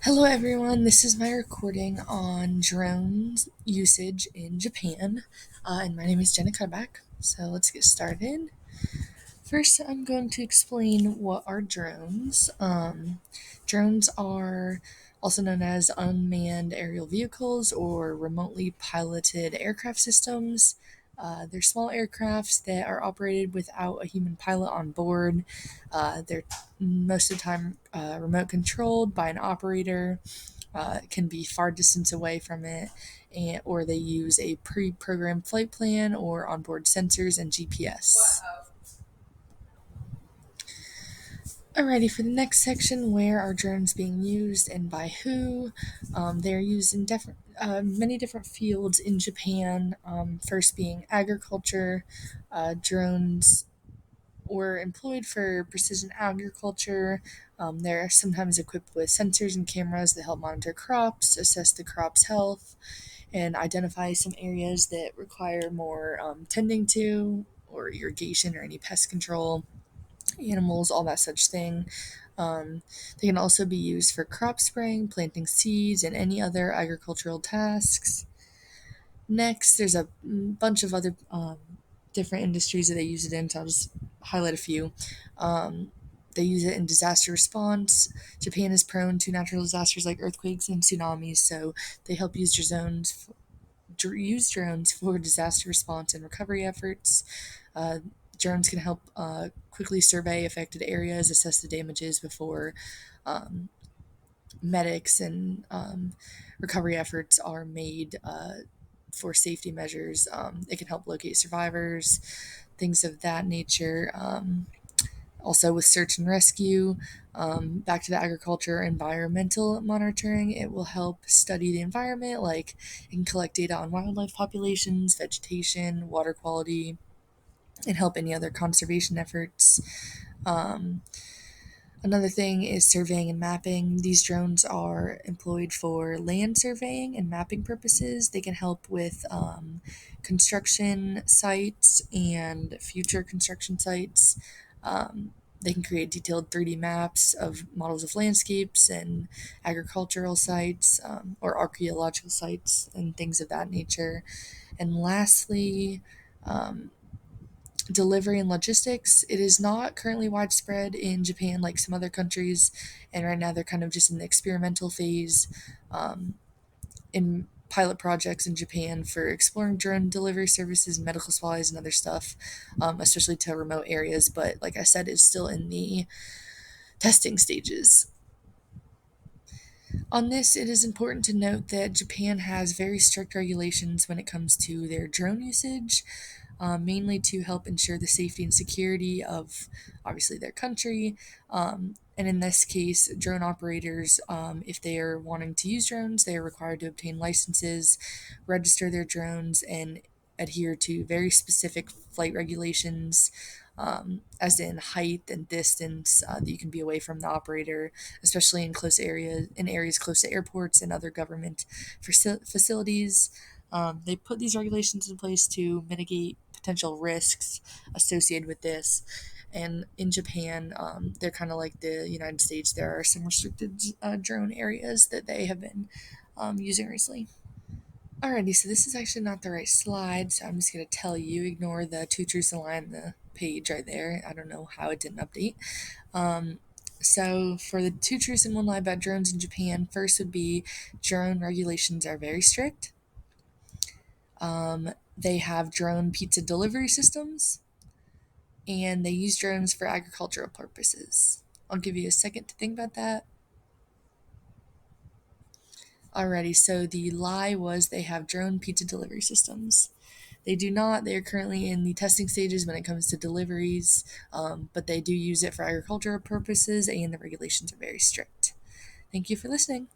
Hello everyone, this is my recording on drones usage in Japan, and my name is Jenna Cudback, so let's get started. First, I'm going to explain what are drones. Drones are also known as unmanned aerial vehicles or remotely piloted aircraft systems. They're small aircrafts that are operated without a human pilot on board. They're most of the time remote controlled by an operator. It can be far distance away from it, or they use a pre-programmed flight plan or onboard sensors and GPS. Alrighty, for the next section, where are drones being used and by who? They're used in many different fields in Japan. First being agriculture. Drones were employed for precision agriculture. They're sometimes equipped with sensors and cameras that help monitor crops, assess the crop's health, and identify some areas that require more tending to, or irrigation or any pest control, animals, all that such thing. Um, they can also be used for crop spraying, planting seeds, and any other agricultural tasks. Next, there's a bunch of other different industries that they use it in, so I'll just highlight a few. They use it in disaster response. Japan is prone to natural disasters like earthquakes and tsunamis, so they help use drones for disaster response and recovery efforts. Uh, Drones can help quickly survey affected areas, assess the damages before um, medics and recovery efforts are made for safety measures. It can help locate survivors, things of that nature. Also, with search and rescue, back to the agriculture, environmental monitoring, it will help study the environment, like it can collect data on wildlife populations, vegetation, water quality, and help any other conservation efforts. Um, Another thing is surveying and mapping. These drones are employed for land surveying and mapping purposes. They can help with construction sites and future construction sites. They can create detailed 3D maps of models of landscapes and agricultural sites or archaeological sites and things of that nature. And lastly, um, delivery and logistics. It is not currently widespread in Japan like some other countries, and right now they're kind of just in the experimental phase in pilot projects in Japan for exploring drone delivery services, medical supplies, and other stuff, especially to remote areas. But like I said, it's still in the testing stages. On this, it is important to note that Japan has very strict regulations when it comes to their drone usage, mainly to help ensure the safety and security of obviously their country. And in this case, drone operators, if they are wanting to use drones, they are required to obtain licenses, register their drones, and adhere to very specific flight regulations. As in height and distance that you can be away from the operator, especially in areas close to airports and other government facilities. They put these regulations in place to mitigate potential risks associated with this. And in Japan, they're kind of like the United States. There are some restricted drone areas that they have been using recently. Alrighty, so this is actually not the right slide, so I'm just going to tell you ignore the two truths and a lie on the page right there. I don't know how it didn't update. Um, so, for the two truths and one lie about drones in Japan, first would be drone regulations are very strict. They have drone pizza delivery systems, and they use drones for agricultural purposes. I'll give you a second to think about that. Alrighty, so the lie was they have drone pizza delivery systems. They do not. They are currently in the testing stages when it comes to deliveries, but they do use it for agricultural purposes, and the regulations are very strict. Thank you for listening.